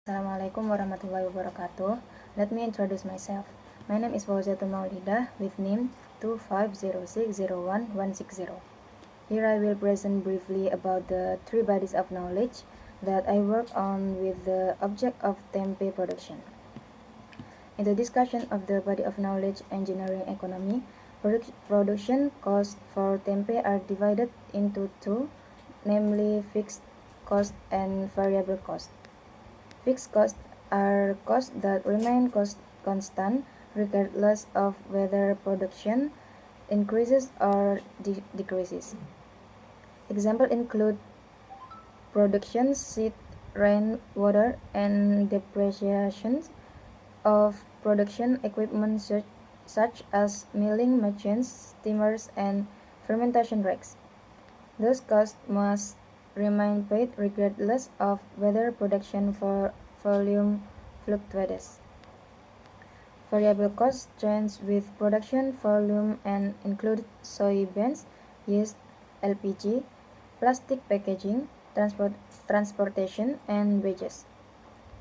Assalamualaikum warahmatullahi wabarakatuh. Let me introduce myself. My name is Fauziatul Maulidah with NIM 2506016160. Here I will present briefly about the three bodies of knowledge that I work on with the object of tempe production. In the discussion of the body of knowledge engineering economy, production costs for tempe are divided into two, namely fixed cost and variable cost. Fixed costs are costs that remain constant regardless of whether production increases or decreases. Examples include production, seed, rain, water, and depreciation of production equipment such as milling machines, steamers, and fermentation racks. Those costs must remain paid regardless of whether production volume fluctuates. Variable costs change with production volume and include soybeans, yeast, LPG, plastic packaging, transportation, and wages.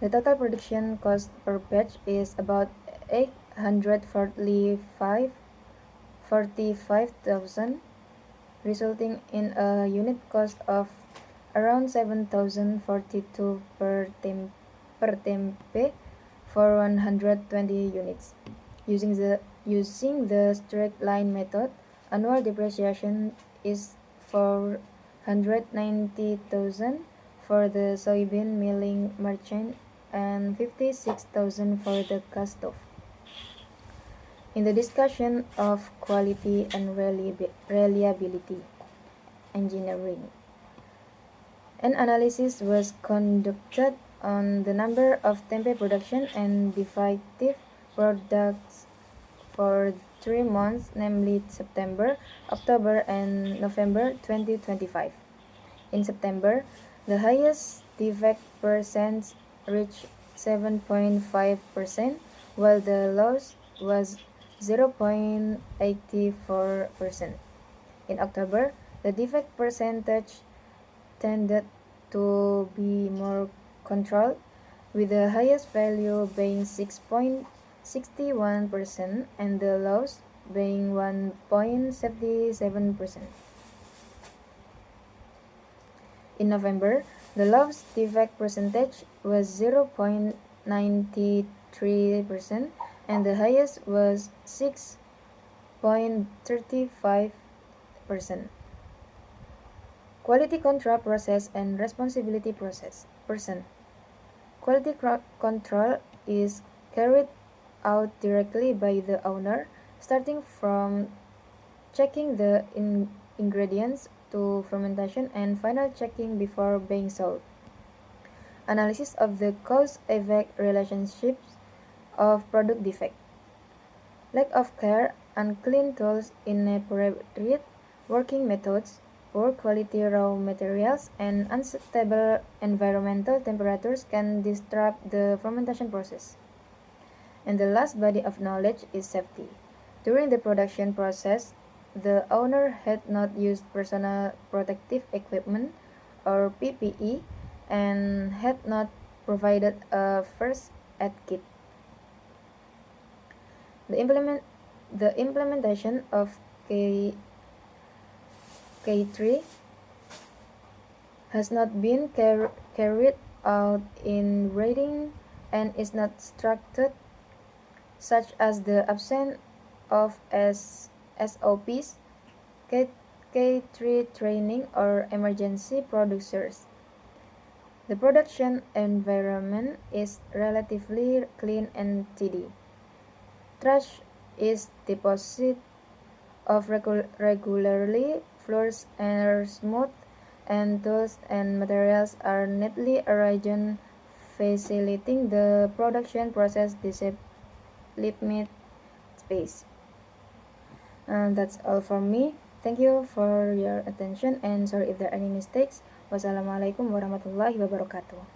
The total production cost per batch is about 845,000, resulting in a unit cost of around 7,042 per tempe for 120 units. Using the straight line method, annual depreciation is 490,000 for the soybean milling machine and 56,000 for the cast stove. In the discussion of quality and reliability engineering, an analysis was conducted on the number of tempe production and defective products for 3 months, namely September, October, and November 2025. In September, the highest defect percent reached 7.5%, while the lowest was 0.84%. In October, the defect percentage tended to be more controlled, with the highest value being 6.61% and the lowest being 1.77%. In November, the lowest defect percentage was 0.93% and the highest was 6.35%. Quality control process and responsibility person. Quality control is carried out directly by the owner, starting from checking the ingredients to fermentation and final checking before being sold. Analysis of the cause-effect relationships of product defect. Lack of care, unclean tools, inappropriate working methods, poor quality raw materials, and unstable environmental temperatures can disrupt the fermentation process. And the last body of knowledge is safety. During the production process, the owner had not used personal protective equipment or PPE and had not provided a first aid kit. The implementation of K3 has not been carried out in writing and is not structured, such as the absence of SOPs, K3 training, or emergency procedures. The production environment is relatively clean and tidy. Trash is deposited regularly, floors are smooth, and tools and materials are neatly arranged, facilitating the production process limit space. That's all from me. Thank you for your attention and sorry if there are any mistakes. Wassalamualaikum warahmatullahi wabarakatuh.